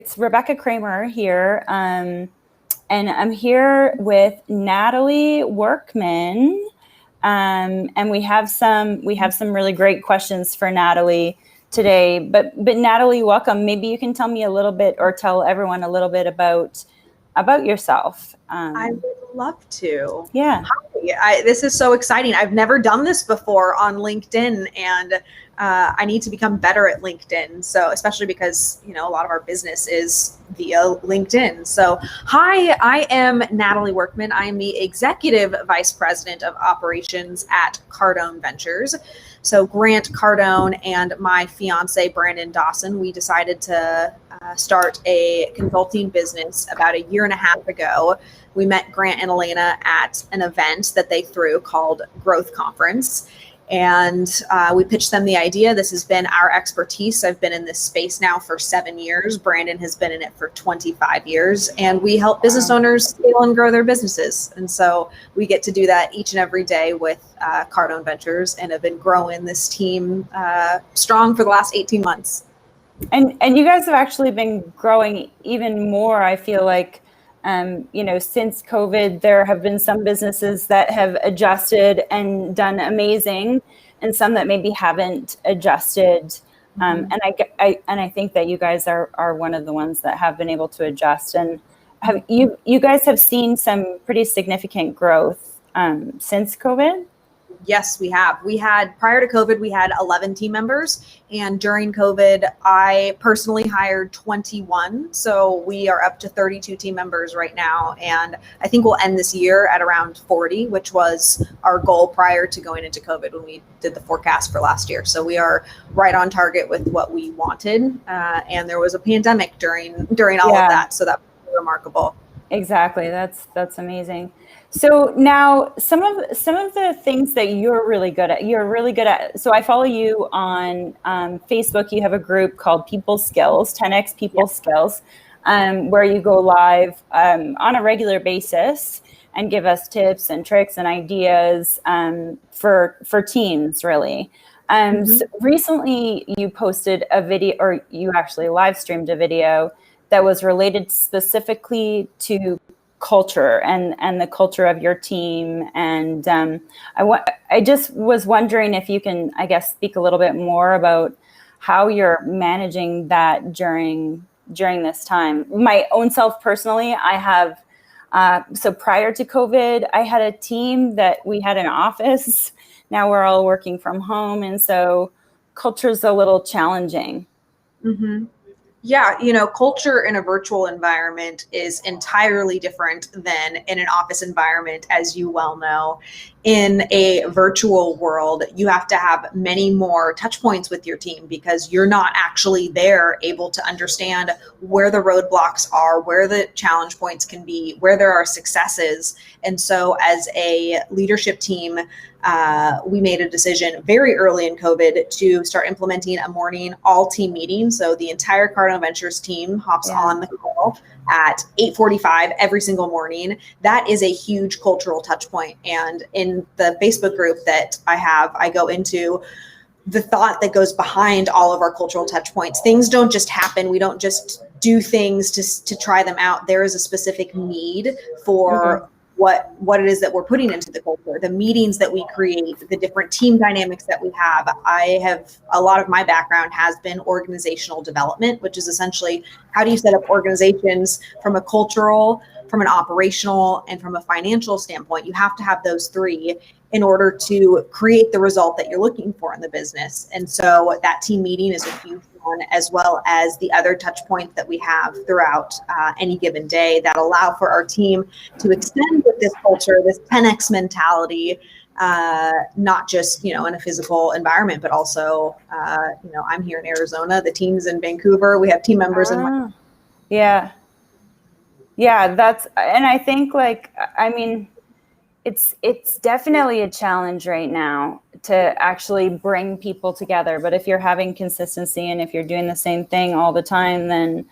It's Rebecca Kramer here, and I'm here with Natalie Workman, and we have some really great questions for Natalie today. But Natalie, welcome. Maybe you can tell me a little bit, or tell everyone a little bit about yourself. I would love to. Yeah. Hi. This is so exciting. I've never done this before on LinkedIn, and I need to become better at LinkedIn. So, especially because, a lot of our business is via LinkedIn. So, hi, I am Natalie Workman. I am the Executive Vice President of Operations at Cardone Ventures. So Grant Cardone and my fiance, Brandon Dawson, we decided to start a consulting business about a year and a half ago. We met Grant and Elena at an event that they threw called Growth Conference. And we pitched them the idea. This has been our expertise. I've been in this space now for 7 years. Brandon has been in it for 25 years. And we help business owners scale and grow their businesses. And so we get to do that each and every day with Cardone Ventures, and have been growing this team strong for the last 18 months. And you guys have actually been growing even more, I feel like. Since COVID, there have been some businesses that have adjusted and done amazing, and some that maybe haven't adjusted. And I think that you guys are one of the ones that have been able to adjust. And have you guys have seen some pretty significant growth since COVID? Yes, we have. Prior to COVID, we had 11 team members. And during COVID, I personally hired 21. So we are up to 32 team members right now. And I think we'll end this year at around 40, which was our goal prior to going into COVID when we did the forecast for last year. So we are right on target with what we wanted. And there was a pandemic during all of that. So that was remarkable. Exactly. That's amazing. So now some of the things that you're really good at. So I follow you on Facebook. You have a group called People Skills, 10X People Skills, where you go live on a regular basis and give us tips and tricks and ideas for teams, really. So recently you posted a video, or you actually live streamed a video that was related specifically to culture and the culture of your team. And I just was wondering if you can, I guess, speak a little bit more about how you're managing that during this time. My own self personally, I have, so prior to COVID, I had a team that we had an office. Now we're all working from home. And so culture's a little challenging. Mm-hmm. Yeah, culture in a virtual environment is entirely different than in an office environment, as you well know. In a virtual world, you have to have many more touch points with your team because you're not actually there able to understand where the roadblocks are, where the challenge points can be, where there are successes. And so as a leadership team, we made a decision very early in COVID to start implementing a morning all team meeting. So the entire Cardone Ventures team hops on the call at 8:45 every single morning. That is a huge cultural touch point. And in the Facebook group that I have, I go into the thought that goes behind all of our cultural touch points. Things don't just happen. We don't just do things to try them out. There is a specific need for what it is that we're putting into the culture, the meetings that we create, the different team dynamics that we have. A lot of my background has been organizational development, which is essentially how do you set up organizations from a cultural, from an operational, and from a financial standpoint. You have to have those three in order to create the result that you're looking for in the business. And so that team meeting is a huge one, as well as the other touch points that we have throughout any given day that allow for our team to extend with this culture, this 10X mentality, not just, in a physical environment, but also, I'm here in Arizona, the team's in Vancouver, we have team members in. Yeah, and I think it's definitely a challenge right now to actually bring people together. But if you're having consistency and if you're doing the same thing all the time, then,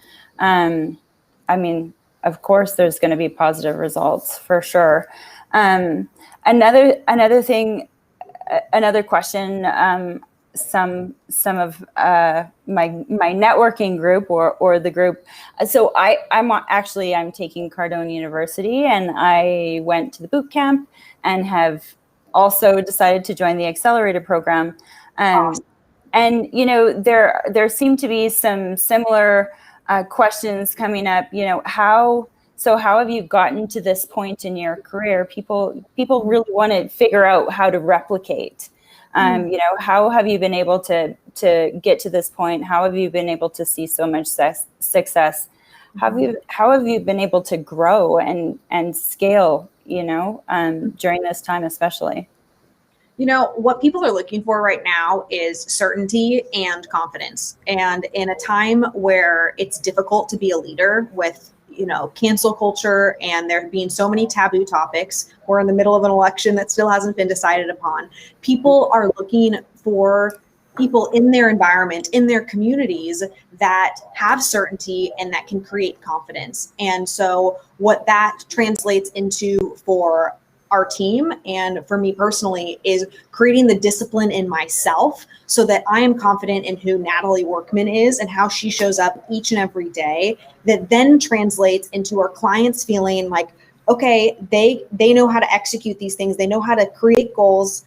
of course, there's going to be positive results for sure. Another question. some of my networking group or the group. So I'm taking Cardone University, and I went to the boot camp and have also decided to join the accelerator program. Awesome. And there seem to be some similar questions coming up. How have you gotten to this point in your career? People really want to figure out how to replicate. How have you been able to get to this point? How have you been able to see so much success? How have you been able to grow and scale? During this time, especially. What people are looking for right now is certainty and confidence. And in a time where it's difficult to be a leader with, cancel culture and there being so many taboo topics, we're in the middle of an election that still hasn't been decided upon. People are looking for people in their environment, in their communities that have certainty and that can create confidence. And so what that translates into for our team and for me personally is creating the discipline in myself so that I am confident in who Natalie Workman is and how she shows up each and every day, that then translates into our clients feeling like, okay, they know how to execute these things. They know how to create goals,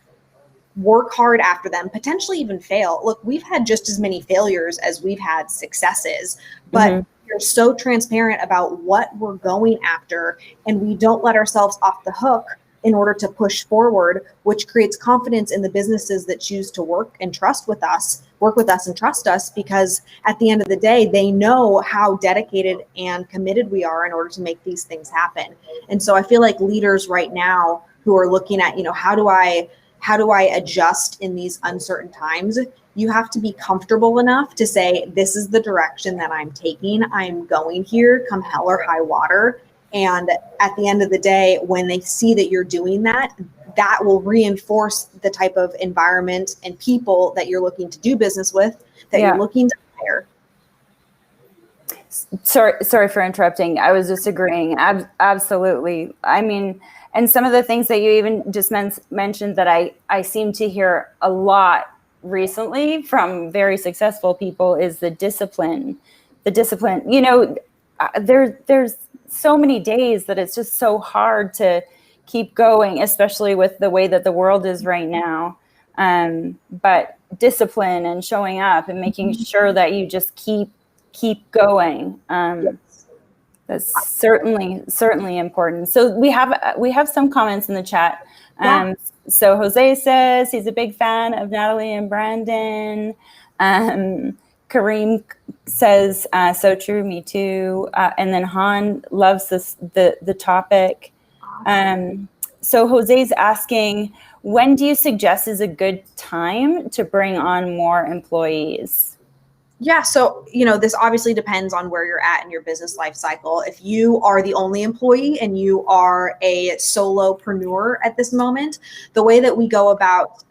work hard after them, potentially even fail. Look, we've had just as many failures as we've had successes, but we're so transparent about what we're going after, and we don't let ourselves off the hook in order to push forward, which creates confidence in the businesses that choose to work with us and trust us, because at the end of the day, they know how dedicated and committed we are in order to make these things happen. And so I feel like leaders right now who are looking at, how do I adjust in these uncertain times? You have to be comfortable enough to say, this is the direction that I'm taking. I'm going here, come hell or high water. And at the end of the day, when they see that you're doing that, that will reinforce the type of environment and people that you're looking to do business with, that you're looking to hire. Sorry for interrupting. I was just agreeing. Absolutely. I mean, and some of the things that you even just mentioned that I seem to hear a lot recently from very successful people is the discipline. There's so many days that it's just so hard to keep going, especially with the way that the world is right now. But discipline and showing up and making sure that you just keep going. That's certainly important. So we have some comments in the chat. So Jose says he's a big fan of Natalie and Brandon. Kareem says, so true, me too. And then Han loves the topic. So Jose's asking, when do you suggest is a good time to bring on more employees? Yeah, so, this obviously depends on where you're at in your business life cycle. If you are the only employee and you are a solopreneur at this moment, the way that we go about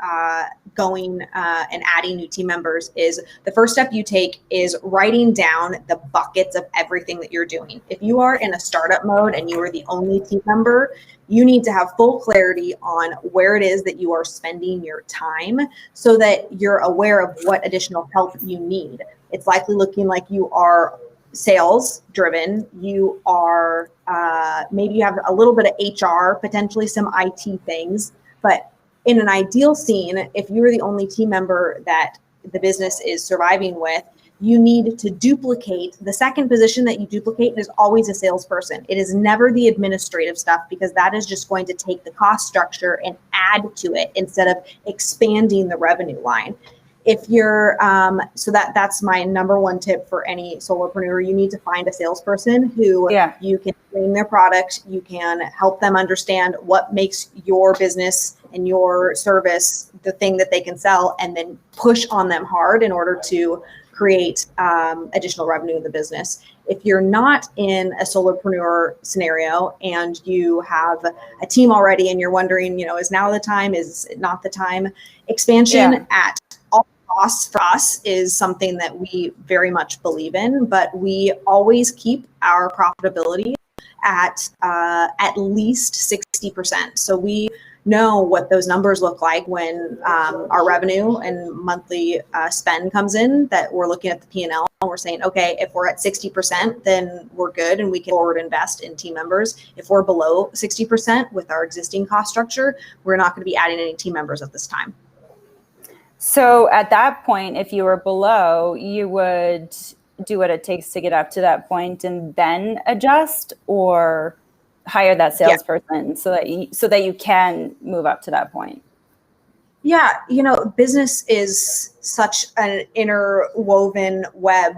going and adding new team members is the first step you take is writing down the buckets of everything that you're doing. If you are in a startup mode and you are the only team member, you need to have full clarity on where it is that you are spending your time so that you're aware of what additional help you need. It's likely looking like you are sales driven. You are maybe you have a little bit of HR, potentially some IT things. But in an ideal scene, if you're the only team member that the business is surviving with, you need to duplicate. The second position that you duplicate is always a salesperson. It is never the administrative stuff, because that is just going to take the cost structure and add to it instead of expanding the revenue line. If you're, so that's my number one tip for any solopreneur. You need to find a salesperson who you can train their product. You can help them understand what makes your business and your service the thing that they can sell, and then push on them hard in order to create additional revenue in the business. If you're not in a solopreneur scenario and you have a team already and you're wondering, is now the time, is it not the time? Expansion at all costs for us is something that we very much believe in, but we always keep our profitability at least 60%. So we know what those numbers look like when our revenue and monthly spend comes in, that we're looking at the P&L and we're saying, okay, if we're at 60%, then we're good and we can forward invest in team members. If we're below 60% with our existing cost structure, we're not going to be adding any team members at this time. So at that point, if you were below, you would do what it takes to get up to that point and then adjust, or hire that salesperson so that you can move up to that point. Yeah, business is such an interwoven web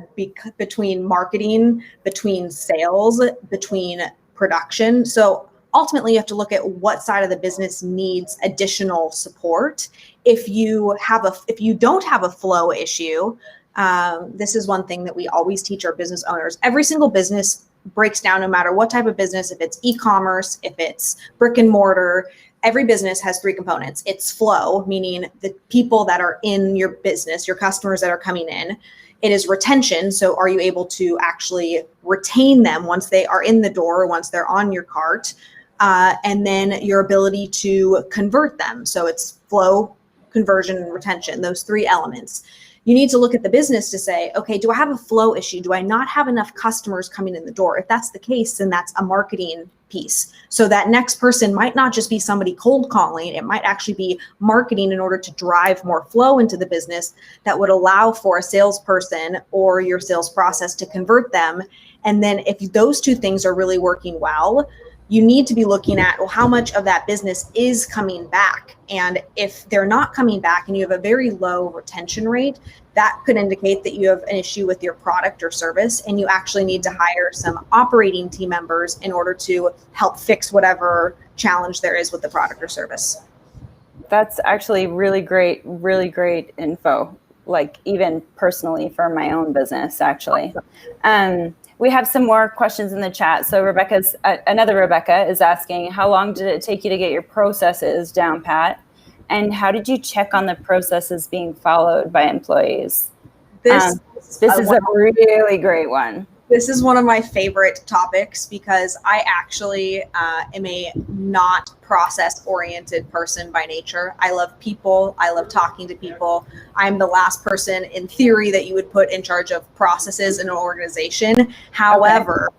between marketing, between sales, between production. So ultimately, you have to look at what side of the business needs additional support. If you don't have a flow issue, this is one thing that we always teach our business owners. Every single business breaks down, no matter what type of business, if it's e-commerce, if it's brick and mortar. Every business has three components. It's flow, meaning the people that are in your business, your customers that are coming in. It is retention. So are you able to actually retain them once they are in the door, once they're on your cart? And then your ability to convert them. So it's flow, conversion, and retention, those three elements. You need to look at the business to say, okay, do I have a flow issue? Do I not have enough customers coming in the door? If that's the case, then that's a marketing piece. So that next person might not just be somebody cold calling. It might actually be marketing in order to drive more flow into the business that would allow for a salesperson or your sales process to convert them. And then if those two things are really working well, you need to be looking at, well, how much of that business is coming back? And if they're not coming back and you have a very low retention rate, that could indicate that you have an issue with your product or service, and you actually need to hire some operating team members in order to help fix whatever challenge there is with the product or service. That's actually really great info, like even personally for my own business, actually. We have some more questions in the chat. So another Rebecca is asking, how long did it take you to get your processes down pat? And how did you check on the processes being followed by employees? This is a really great one. This is one of my favorite topics because I actually am a not process-oriented person by nature. I love people. I love talking to people. I'm the last person in theory that you would put in charge of processes in an organization. However,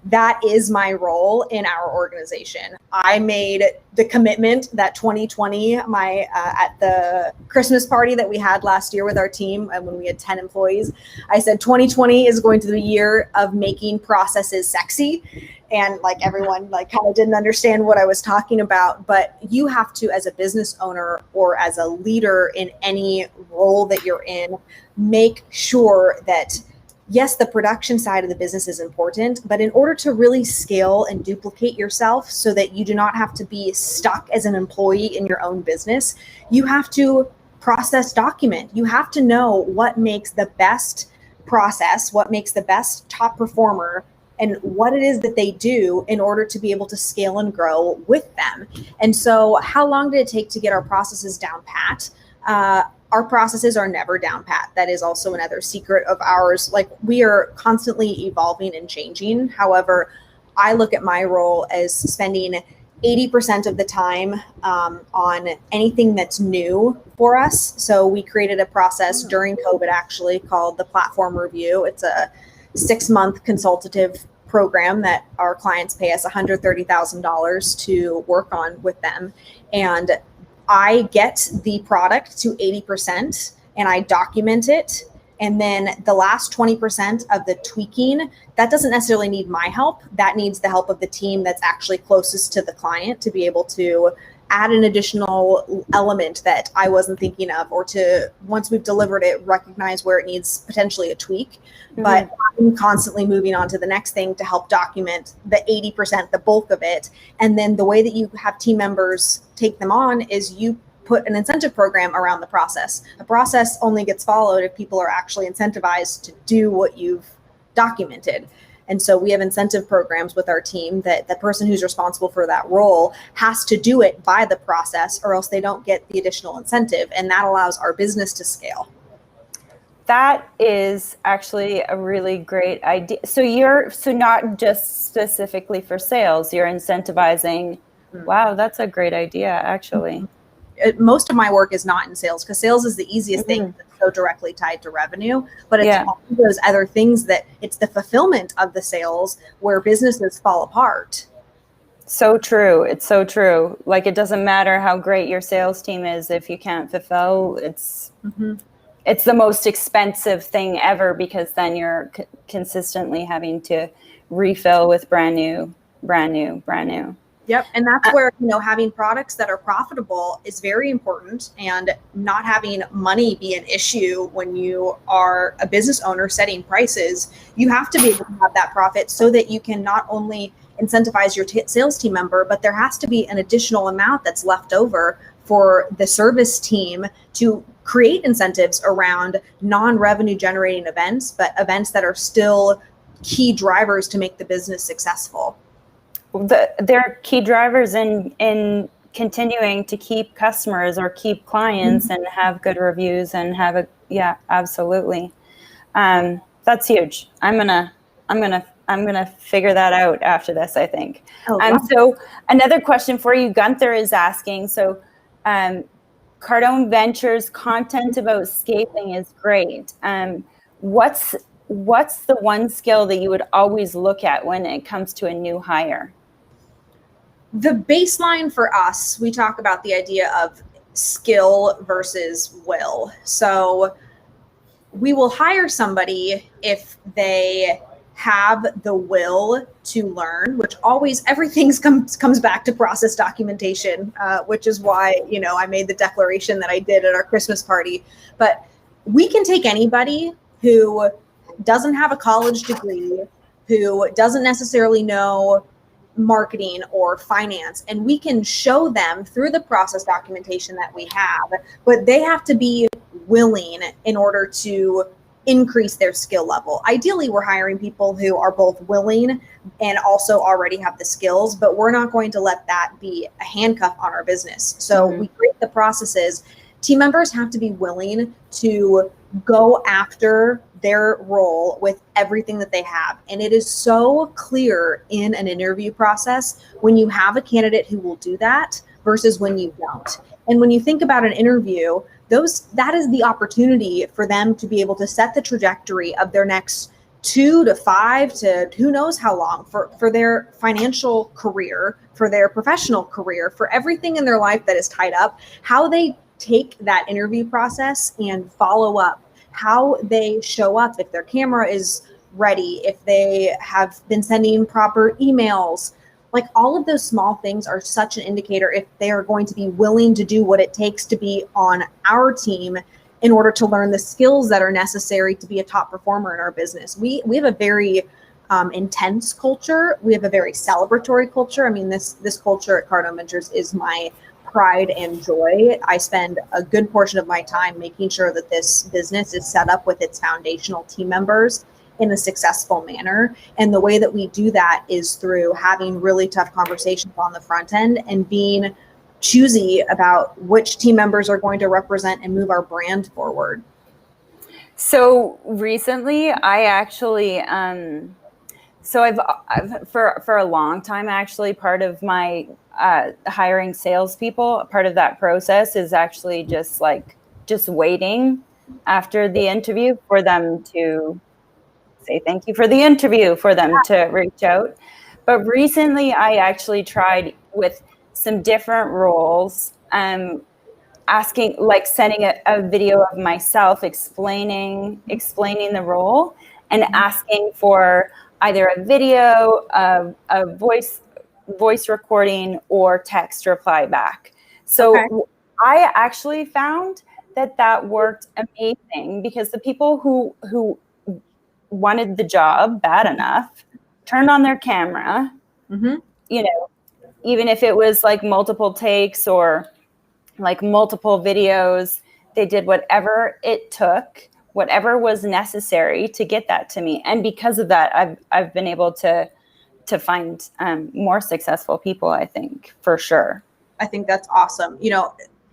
that is my role in our organization. I made the commitment that 2020, at the Christmas party that we had last year with our team, and when we had 10 employees, I said 2020 is going to be the year of making processes sexy. And like everyone kind of didn't understand what I was talking about, but you have to, as a business owner or as a leader in any role that you're in, make sure that yes, the production side of the business is important, but in order to really scale and duplicate yourself so that you do not have to be stuck as an employee in your own business, you have to process document. You have to know what makes the best process, what makes the best top performer, and what it is that they do in order to be able to scale and grow with them. And so how long did it take to get our processes down pat? Our processes are never down pat. That is also another secret of ours. Like, we are constantly evolving and changing. However, I look at my role as spending 80% of the time on anything that's new for us. So we created a process during COVID actually called the Platform Review. It's a 6-month consultative program that our clients pay us $130,000 to work on with them. And I get the product to 80% and I document it. And then the last 20% of the tweaking, that doesn't necessarily need my help. That needs the help of the team that's actually closest to the client to be able to add an additional element that I wasn't thinking of, or to, once we've delivered it, recognize where it needs potentially a tweak. Mm-hmm. But I'm constantly moving on to the next thing to help document the 80%, the bulk of it. And then the way that you have team members take them on is you put an incentive program around the process. The process only gets followed if people are actually incentivized to do what you've documented. And so we have incentive programs with our team that the person who's responsible for that role has to do it by the process, or else they don't get the additional incentive. And that allows our business to scale. That is actually a really great idea. So not just specifically for sales, you're incentivizing Wow, that's a great idea, actually. Most of my work is not in sales because sales is the easiest thing that's so directly tied to revenue, but it's all those other things that it's the fulfillment of the sales where businesses fall apart. So true. It's so true. Like, it doesn't matter how great your sales team is if you can't fulfill. It's the most expensive thing ever, because then you're consistently having to refill with brand new. Yep. And that's where, having products that are profitable is very important, and not having money be an issue when you are a business owner setting prices. You have to be able to have that profit so that you can not only incentivize your sales team member, but there has to be an additional amount that's left over for the service team to create incentives around non-revenue generating events, but events that are still key drivers to make the business successful. They're key drivers in continuing to keep customers or keep clients and have good reviews and have absolutely. That's huge. I'm gonna figure that out after this, I think. So another question for you, Gunther is asking, so Cardone Ventures content about scaling is great. What's the one skill that you would always look at when it comes to a new hire? The baseline for us, we talk about the idea of skill versus will. So we will hire somebody if they have the will to learn, which always everything comes back to process documentation, which is why, I made the declaration that I did at our Christmas party. But we can take anybody who doesn't have a college degree, who doesn't necessarily know marketing or finance, and we can show them through the process documentation that we have, but they have to be willing in order to increase their skill level. Ideally, we're hiring people who are both willing and also already have the skills, but we're not going to let that be a handcuff on our business. So we create the processes. Team members have to be willing to go after their role with everything that they have. And it is so clear in an interview process when you have a candidate who will do that versus when you don't. And when you think about an interview, that is the opportunity for them to be able to set the trajectory of their next 2 to 5 to who knows how long for their financial career, for their professional career, for everything in their life that is tied up, how they take that interview process and follow up, how they show up, if their camera is ready, if they have been sending proper emails. Like, all of those small things are such an indicator if they are going to be willing to do what it takes to be on our team in order to learn the skills that are necessary to be a top performer in our business. We have a very intense culture. We have a very celebratory culture. I mean, this culture at Cardone Ventures is my pride and joy. I spend a good portion of my time making sure that this business is set up with its foundational team members in a successful manner. And the way that we do that is through having really tough conversations on the front end and being choosy about which team members are going to represent and move our brand forward. So recently, I actually, so I've for a long time, actually, part of my hiring salespeople, part of that process is actually just waiting after the interview for them to say thank you for the interview, for them to reach out. But recently, I actually tried with some different roles, asking, sending a video of myself explaining the role, and asking for either a video, a voice recording, or text reply back. So I actually found that worked amazing, because the people who wanted the job bad enough turned on their camera, even if it was multiple takes or multiple videos, they did whatever it took, whatever was necessary to get that to me. And because of that, I've been able to find more successful people, I think, for sure. I think that's awesome.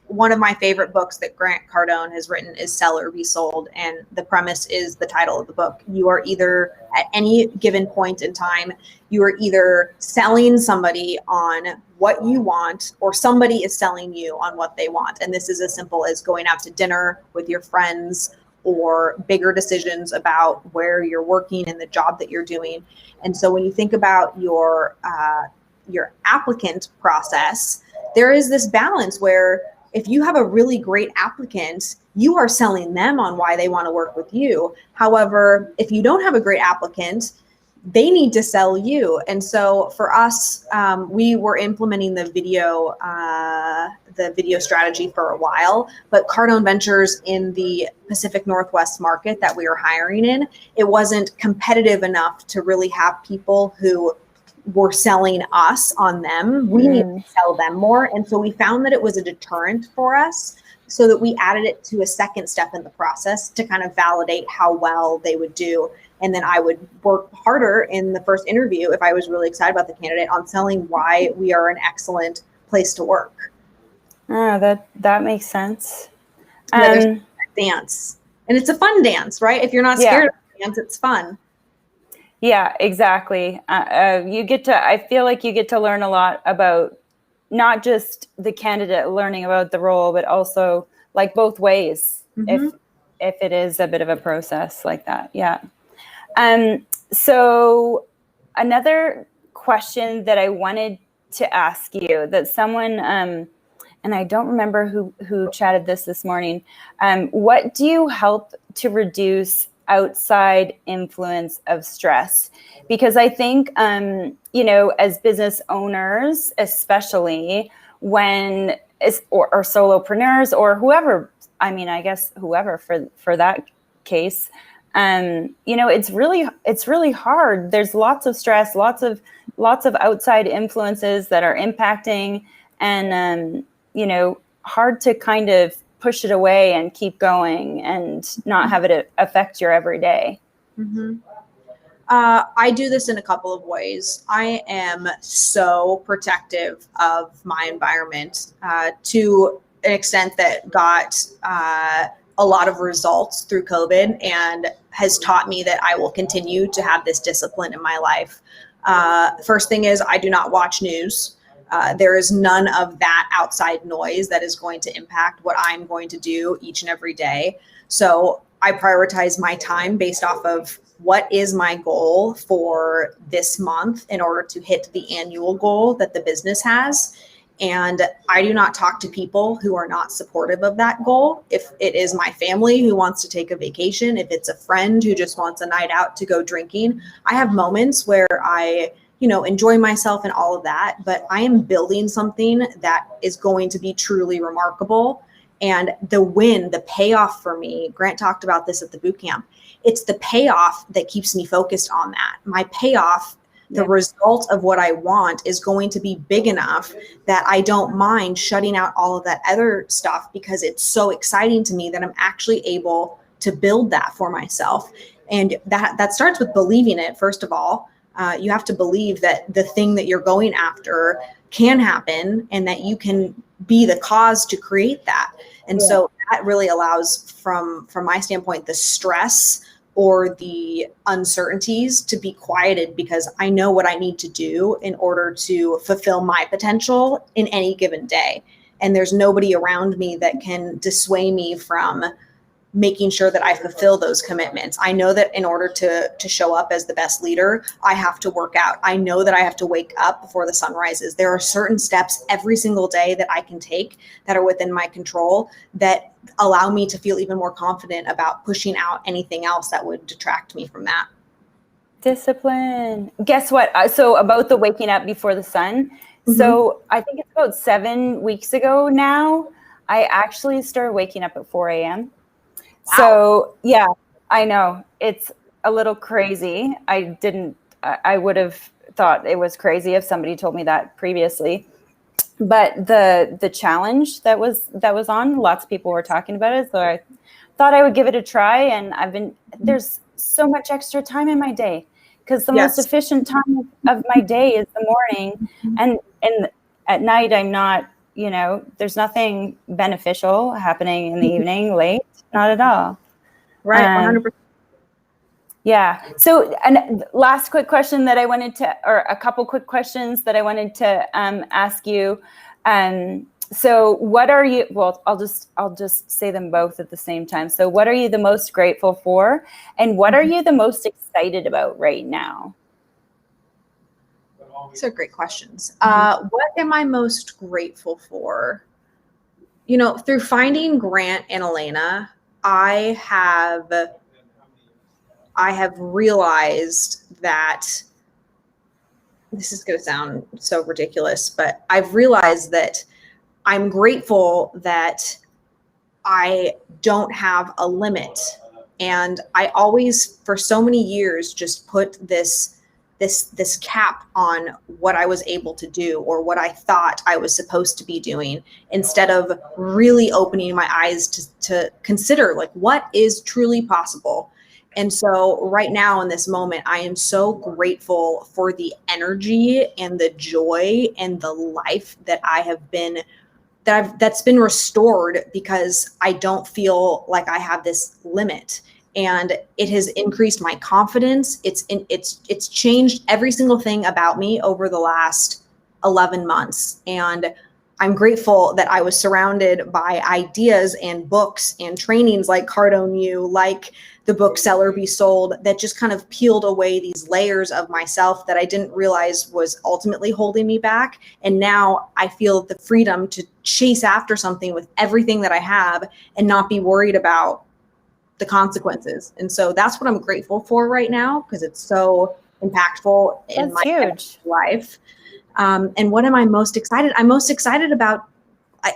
one of my favorite books that Grant Cardone has written is Sell or Be Sold. And the premise is the title of the book. You are either, at any given point in time, you are either selling somebody on what you want, or somebody is selling you on what they want. And this is as simple as going out to dinner with your friends, or bigger decisions about where you're working and the job that you're doing. And so when you think about your applicant process, there is this balance where if you have a really great applicant, you are selling them on why they want to work with you. However, if you don't have a great applicant, they need to sell you. And so for us, we were implementing the video strategy for a while, but Cardone Ventures in the Pacific Northwest market that we were hiring in, it wasn't competitive enough to really have people who were selling us on them. We need to sell them more. And so we found that it was a deterrent for us, so that we added it to a second step in the process to kind of validate how well they would do. And then I would work harder in the first interview, if I was really excited about the candidate, on selling why we are an excellent place to work. That makes sense. There's dance. And it's a fun dance, right? If you're not scared of the dance, it's fun. Yeah, exactly. I feel like you get to learn a lot about not just the candidate learning about the role, but also like both ways, if it is a bit of a process like that. Yeah. So another question that I wanted to ask you, that someone, and I don't remember who chatted this morning. What do you help to reduce outside influence of stress? Because I think, as business owners, especially when or solopreneurs, or whoever, I guess whoever for that case, it's really hard. There's lots of stress, lots of outside influences that are impacting, and, hard to kind of push it away and keep going and not have it affect your everyday. I do this in a couple of ways. I am so protective of my environment to an extent that got a lot of results through COVID, and has taught me that I will continue to have this discipline in my life. First thing is, I do not watch news. There is none of that outside noise that is going to impact what I'm going to do each and every day. So I prioritize my time based off of what is my goal for this month in order to hit the annual goal that the business has. And I do not talk to people who are not supportive of that goal. If it is my family who wants to take a vacation, if it's a friend who just wants a night out to go drinking, I have moments where I enjoy myself and all of that, but I am building something that is going to be truly remarkable. And the payoff for me, Grant talked about this at the boot camp, it's the payoff that keeps me focused on that. My payoff, the result of what I want, is going to be big enough that I don't mind shutting out all of that other stuff, because it's so exciting to me that I'm actually able to build that for myself. And that starts with believing it, first of all. You have to believe that the thing that you're going after can happen, and that you can be the cause to create that. And so that really allows, from my standpoint, the stress or the uncertainties to be quieted, because I know what I need to do in order to fulfill my potential in any given day. And there's nobody around me that can dissuade me from making sure that I fulfill those commitments. I know that in order to show up as the best leader, I have to work out. I know that I have to wake up before the sun rises. There are certain steps every single day that I can take that are within my control that allow me to feel even more confident about pushing out anything else that would detract me from that. Discipline. Guess what? So about the waking up before the sun. So I think it's about 7 weeks ago now, I actually started waking up at 4 a.m. Wow. So yeah, I know it's a little crazy. I would have thought it was crazy if somebody told me that previously. But the challenge that was on, lots of people were talking about it. So I thought I would give it a try. And there's so much extra time in my day, because the most efficient time of my day is the morning. And at night, I'm not there's nothing beneficial happening in the evening late, not at all. Right, 100%. Yeah. So, and last quick question that I wanted to, or a couple quick questions that I wanted to ask you. So what are you, well, I'll just say them both at the same time. So what are you the most grateful for? And what are you the most excited about right now? These are great questions. What am I most grateful for? Through finding Grant and Elena, I have realized that this is going to sound so ridiculous, but I've realized that I'm grateful that I don't have a limit. And I always, for so many years, just put this cap on what I was able to do or what I thought I was supposed to be doing, instead of really opening my eyes to consider like what is truly possible. And so right now in this moment, I am so grateful for the energy and the joy and the life that I have been, that's been restored, because I don't feel like I have this limit. And it has increased my confidence. It's changed every single thing about me over the last 11 months. And I'm grateful that I was surrounded by ideas and books and trainings like Cardone U, like the book Sell or Be Sold, that just kind of peeled away these layers of myself that I didn't realize was ultimately holding me back. And now I feel the freedom to chase after something with everything that I have and not be worried about the consequences. And so that's what I'm grateful for right now, because it's so impactful in my life. And what am I most excited? I'm most excited about, I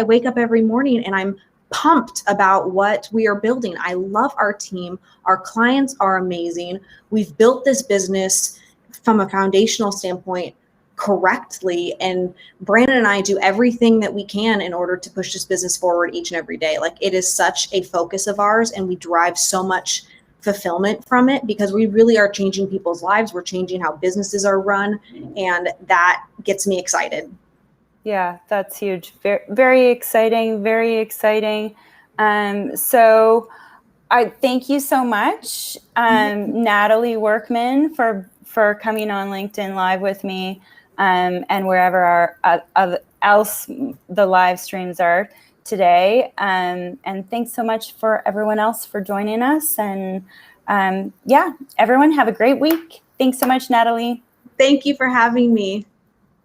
wake up every morning and I'm pumped about what we are building. I love our team. Our clients are amazing. We've built this business from a foundational standpoint correctly, and Brandon and I do everything that we can in order to push this business forward each and every day. Like, it is such a focus of ours, and we derive so much fulfillment from it, because we really are changing people's lives. We're changing how businesses are run, and that gets me excited. Yeah, that's huge. Very, very exciting. Very exciting. So I thank you so much, Natalie Workman, for coming on LinkedIn Live with me, and wherever else the live streams are today. And thanks so much for everyone else for joining us. And yeah, everyone have a great week. Thanks so much, Natalie. Thank you for having me.